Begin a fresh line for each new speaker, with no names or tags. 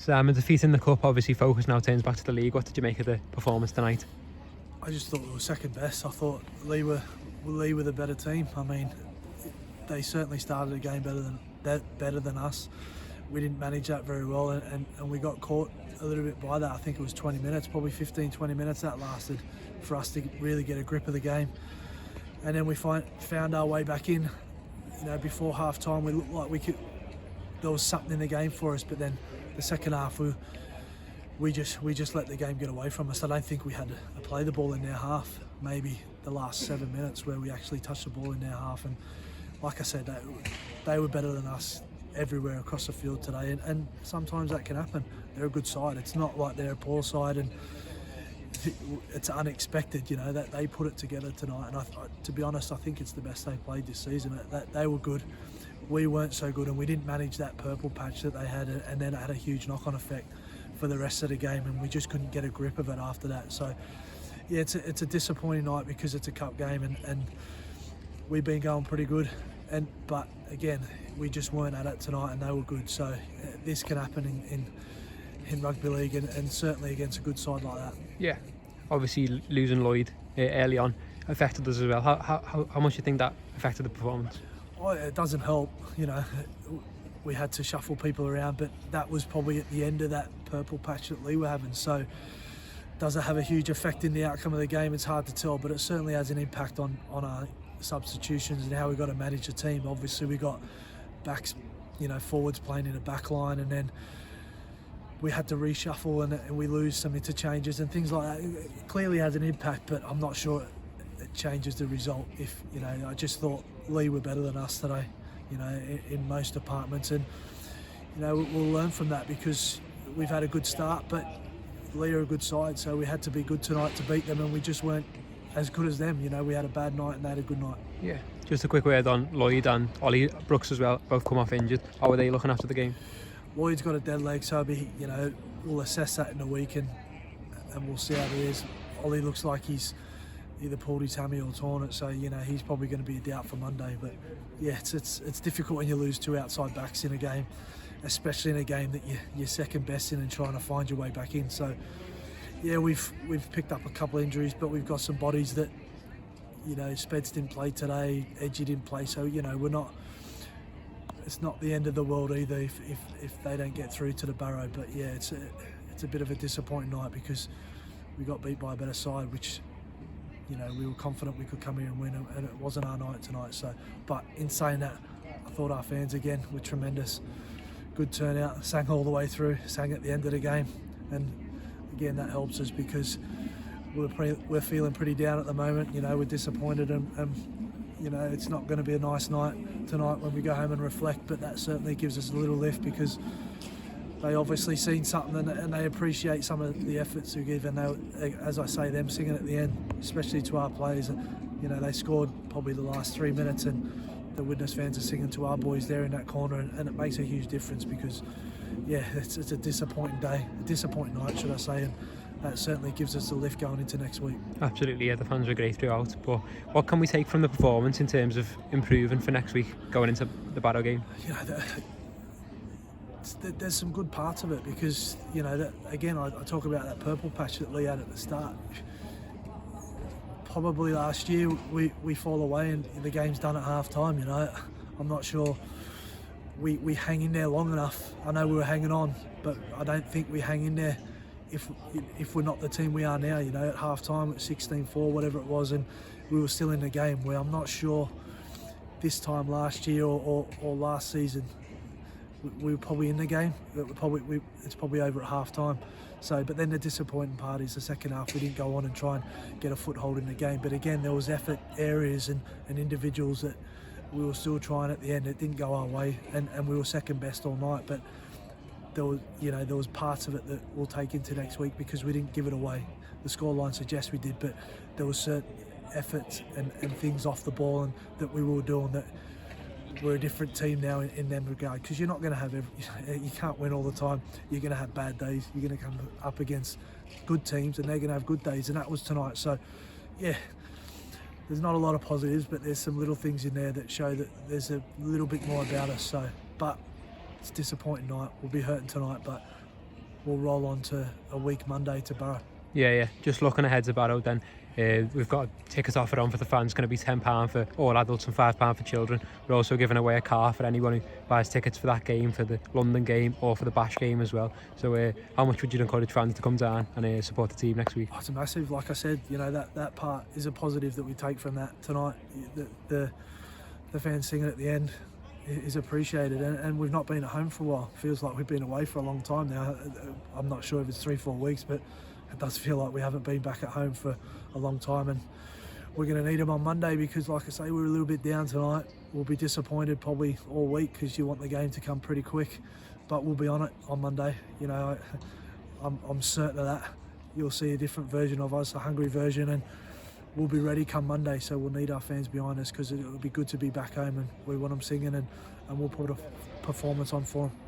Simon, defeat in the cup, obviously focus now turns back to the league. What did you make of the performance tonight?
I just thought we were second best. I thought Leigh were the better team. I mean, they certainly started the game better than us. We didn't manage that very well, and we got caught a little bit by that. I think it was 20 minutes, probably 15-20 minutes that lasted for us to really get a grip of the game. And then we found our way back in. Before half time, we looked like there was something in the game for us, but then the second half we just let the game get away from us. I don't think we had to play the ball in their half. Maybe the last 7 minutes where we actually touched the ball in their half, and like I said, they were better than us everywhere across the field today, and sometimes that can happen. They're a good side. It's not like they're a poor side, and it's unexpected, that they put it together tonight. And to be honest, I think it's the best they played this season. That they were good. We weren't so good, and we didn't manage that purple patch that they had, and then it had a huge knock-on effect for the rest of the game, and we just couldn't get a grip of it after that. So yeah, it's a disappointing night because it's a cup game, and we've been going pretty good, but again, we just weren't at it tonight, and they were good. So this can happen in rugby league, and certainly against a good side like that.
Yeah, obviously losing Lloyd early on affected us as well. How much do you think that affected the performance?
Oh, it doesn't help, we had to shuffle people around, but that was probably at the end of that purple patch that Leigh were having. So does it have a huge effect in the outcome of the game? It's hard to tell, but it certainly has an impact on our substitutions and how we've got to manage the team. Obviously we got backs, forwards playing in a back line, and then we had to reshuffle and we lose some interchanges and things like that. It clearly has an impact, but I'm not sure it changes the result. I just thought Leigh were better than us today, in most departments, and we'll learn from that because we've had a good start, but Leigh are a good side, so we had to be good tonight to beat them, and we just weren't as good as them. We had a bad night and they had a good night.
Yeah, just a quick word on Lloyd and Ollie Brooks as well, both come off injured. How are they looking after the game?
Lloyd's got a dead leg, so we'll assess that in a week and we'll see how it is. Ollie looks like he's either pulled his hammy or torn it, so he's probably going to be a doubt for Monday. But yeah, it's difficult when you lose two outside backs in a game, especially in a game that you're second best in and trying to find your way back in. So yeah, we've picked up a couple of injuries, but we've got some bodies that Speds didn't play today, Edgy didn't play, so we're not. It's not the end of the world either if they don't get through to the Barrow. But yeah, it's a bit of a disappointing night because we got beat by a better side, which we were confident we could come here and win, and it wasn't our night tonight. So, but in saying that, I thought our fans again were tremendous. Good turnout, sang all the way through, sang at the end of the game, and again that helps us because we're feeling pretty down at the moment. We're disappointed, and it's not going to be a nice night tonight when we go home and reflect, but that certainly gives us a little lift because they obviously seen something and they appreciate some of the efforts we give, and they, as I say, them singing at the end, especially to our players. They scored probably the last 3 minutes, and the Widnes fans are singing to our boys there in that corner, and it makes a huge difference because yeah, it's a disappointing day, a disappointing night should I say, and that certainly gives us a lift going into next week. Absolutely,
yeah, the fans were great throughout, but what can we take from the performance in terms of improving for next week going into the Barrow game?
There's some good parts of it because again I talk about that purple patch that Leigh had at the start. Probably last year we fall away and the game's done at half time. I'm not sure we hang in there long enough. I know we were hanging on, but I don't think we hang in there if we're not the team we are now. At half time at 16-4 whatever it was, and we were still in the game, where I'm not sure this time last year or last season we were probably in the game. It's probably over at half time. So, but then the disappointing part is the second half we didn't go on and try and get a foothold in the game. But again, there was effort areas and individuals that we were still trying at the end. It didn't go our way, and we were second best all night. But there was parts of it that we'll take into next week because we didn't give it away. The scoreline suggests we did, but there was certain efforts and things off the ball and that we were doing that we're a different team now in that regard, because you're not going to have you can't win all the time. You're going to have bad days. You're going to come up against good teams and they're going to have good days, and that was tonight. So yeah, there's not a lot of positives, but there's some little things in there that show that there's a little bit more about us. So, but it's a disappointing night. We'll be hurting tonight, but we'll roll on to a week Monday to Borough.
Yeah. Just looking ahead to Barrow then, we've got tickets offered on for the fans. It's going to be £10 for all adults and £5 for children. We're also giving away a car for anyone who buys tickets for that game, for the London game or for the Bash game as well. So how much would you encourage fans to come down and support the team next week?
Oh, it's massive. Like I said, that part is a positive that we take from that tonight. The fans singing at the end is appreciated, and we've not been at home for a while. Feels like we've been away for a long time now. I'm not sure if it's 3-4 weeks, but it does feel like we haven't been back at home for a long time, and we're going to need them on Monday because, like I say, we're a little bit down tonight. We'll be disappointed probably all week because you want the game to come pretty quick, but we'll be on it on Monday. I'm certain of that. You'll see a different version of us, a hungry version, and we'll be ready come Monday. So we'll need our fans behind us because it'll be good to be back home, and we want them singing, and we'll put a performance on for them.